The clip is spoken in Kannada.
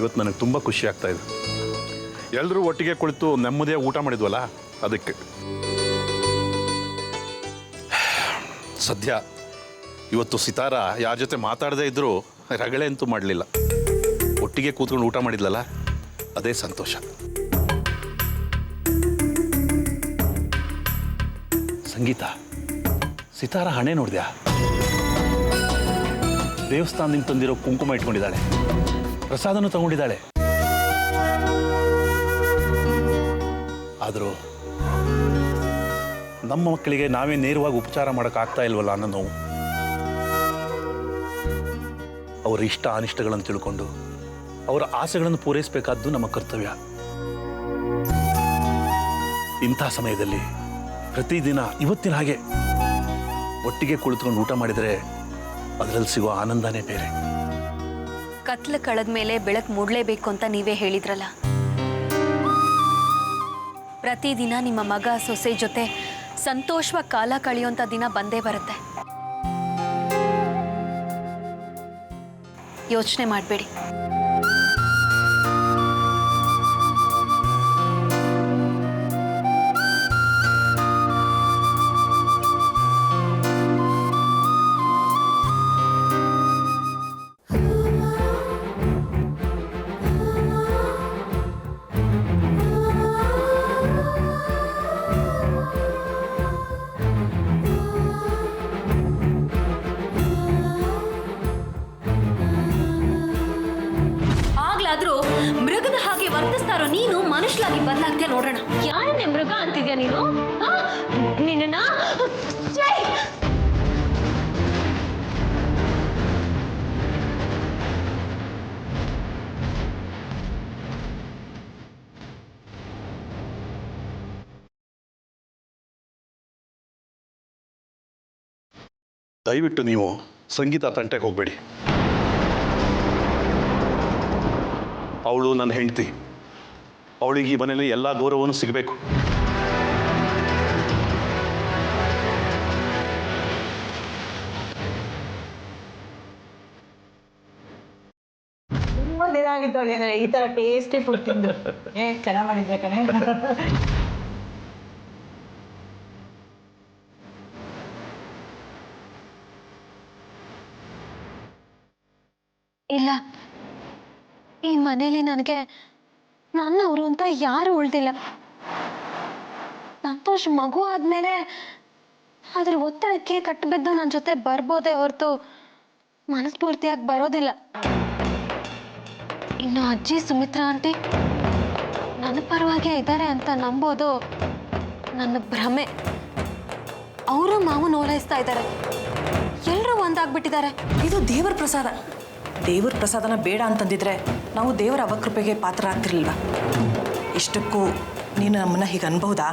ಇವತ್ತು ನನಗೆ ತುಂಬ ಖುಷಿ ಆಗ್ತಾ ಇದೆ. ಎಲ್ಲರೂ ಒಟ್ಟಿಗೆ ಕುಳಿತು ನೆಮ್ಮದಿಯಾಗಿ ಊಟ ಮಾಡಿದ್ವಲ್ಲ ಅದಕ್ಕೆ. ಸದ್ಯ ಇವತ್ತು ಸಿತಾರ ಯಾರ ಜೊತೆ ಮಾತಾಡದೇ ಇದ್ದರೂ ರಗಳೆ ಅಂತೂ ಮಾಡಲಿಲ್ಲ. ಒಟ್ಟಿಗೆ ಕೂತ್ಕೊಂಡು ಊಟ ಮಾಡಿದ್ಲಲ್ಲ ಅದೇ ಸಂತೋಷ. ಸಂಗೀತ, ಸಿತಾರ ಹಣೆ ನೋಡಿದ್ಯಾ? ದೇವಸ್ಥಾನದಿಂದ ತಂದಿರೋ ಕುಂಕುಮ ಇಟ್ಕೊಂಡಿದ್ದಾಳೆ, ಪ್ರಸಾದನೂ ತಗೊಂಡಿದ್ದಾಳೆ. ಆದರೂ ನಮ್ಮ ಮಕ್ಕಳಿಗೆ ನಾವೇ ನೇರವಾಗಿ ಉಪಚಾರ ಮಾಡೋಕ್ಕಾಗ್ತಾ ಇಲ್ವಲ್ಲ ಅನ್ನೋ ನೋವು. ಅವರ ಇಷ್ಟ ಅನಿಷ್ಟಗಳನ್ನು ತಿಳ್ಕೊಂಡು ಅವರ ಆಸೆಗಳನ್ನು ಪೂರೈಸಬೇಕಾದ್ದು ನಮ್ಮ ಕರ್ತವ್ಯ. ಇಂಥ ಸಮಯದಲ್ಲಿ ಪ್ರತಿದಿನ ಇವತ್ತಿನ ಹಾಗೆ ಒಟ್ಟಿಗೆ ಕುಳಿತುಕೊಂಡು ಊಟ ಮಾಡಿದರೆ ಅದರಲ್ಲಿ ಸಿಗೋ ಆನಂದನೇ ಬೇರೆ. ಕತ್ಲು ಕಳೆದ ಮೇಲೆ ಬೆಳಕು ಮೂಡಲೇಬೇಕು ಅಂತ ನೀವೇ ಹೇಳಿದ್ರಲ್ಲ. ಪ್ರತಿದಿನ ನಿಮ್ಮ ಮಗ ಸೊಸೆ ಜೊತೆ ಸಂತೋಷವಾಗಿ ಕಾಲ ಕಳೆಯುವಂಥ ದಿನ ಬಂದೇ ಬರುತ್ತೆ. ಯೋಚನೆ ಮಾಡಬೇಡಿ. ಮೃಗದ ಹಾಗೆ ವರ್ತಿಸ್ತಾರೋ ನೀನು ಮನುಷ್ಯಲಾಗಿ ಬದಲಾಗ್ತೀಯ ನೋಡೋಣ. ಯಾರನ್ನೇ ಮೃಗ ಅಂತಿದ್ಯಾ ನೀನು? ನಿನ್ನ ದಯವಿಟ್ಟು ನೀವು ಸಂಗೀತ ತಂಟೆಗೆ ಹೋಗಬೇಡಿ. ಅವಳು ನನ್ನ ಹೆಂಡತಿ. ಅವಳಿಗೆ ಈ ಮನೆಯಲ್ಲಿ ಎಲ್ಲ ಗೌರವನೂ ಸಿಗಬೇಕು. ತುಂಬ ದಿನ ಆಗಿತ್ತು ಈ ಥರ ಟೇಸ್ಟಿ ಫುಡ್ ತಿಂದು. ಚೆನ್ನಾಗಿ ಮಾಡಿದ್ದೆ ಕಣೆ. ಇಲ್ಲ, ಈ ಮನೇಲಿ ನನಗೆ ನನ್ನವರು ಅಂತ ಯಾರು ಉಳ್ದಿಲ್ಲ. ಸಂತೋಷ್ ಮಗು ಆದ್ಮೇಲೆ ಅದ್ರ ಒತ್ತಡಕ್ಕೆ ಕಟ್ಟಬಿದ್ದು ನನ್ನ ಜೊತೆ ಬರ್ಬೋದೇ ಹೊರತು ಮನಸ್ಫೂರ್ತಿಯಾಗಿ ಬರೋದಿಲ್ಲ. ಇನ್ನು ಅಜ್ಜಿ ಸುಮಿತ್ರಾ ಆಂಟಿ ನನ್ನ ಪರವಾಗೇ ಇದ್ದಾರೆ ಅಂತ ನಂಬೋದು ನನ್ನ ಭ್ರಮೆ. ಅವರು ಮಾವನ ಓಲೈಸ್ತಾ ಇದ್ದಾರೆ. ಎಲ್ಲರೂ ಒಂದಾಗ್ಬಿಟ್ಟಿದ್ದಾರೆ. ಇದು ದೇವರ ಪ್ರಸಾದ. ದೇವರ ಪ್ರಸಾದನ ಬೇಡ ಅಂತಂದಿದ್ರೆ ನಾವು ದೇವರ ಅವಕೃಪೆಗೆ ಪಾತ್ರ ಆಗ್ತಿರ್ಲಿಲ್ವಾ? ಇಷ್ಟಕ್ಕೂ ನೀನು ನಮ್ಮನ್ನ ಹೀಗೆ ಅನ್ಬಹುದಾ?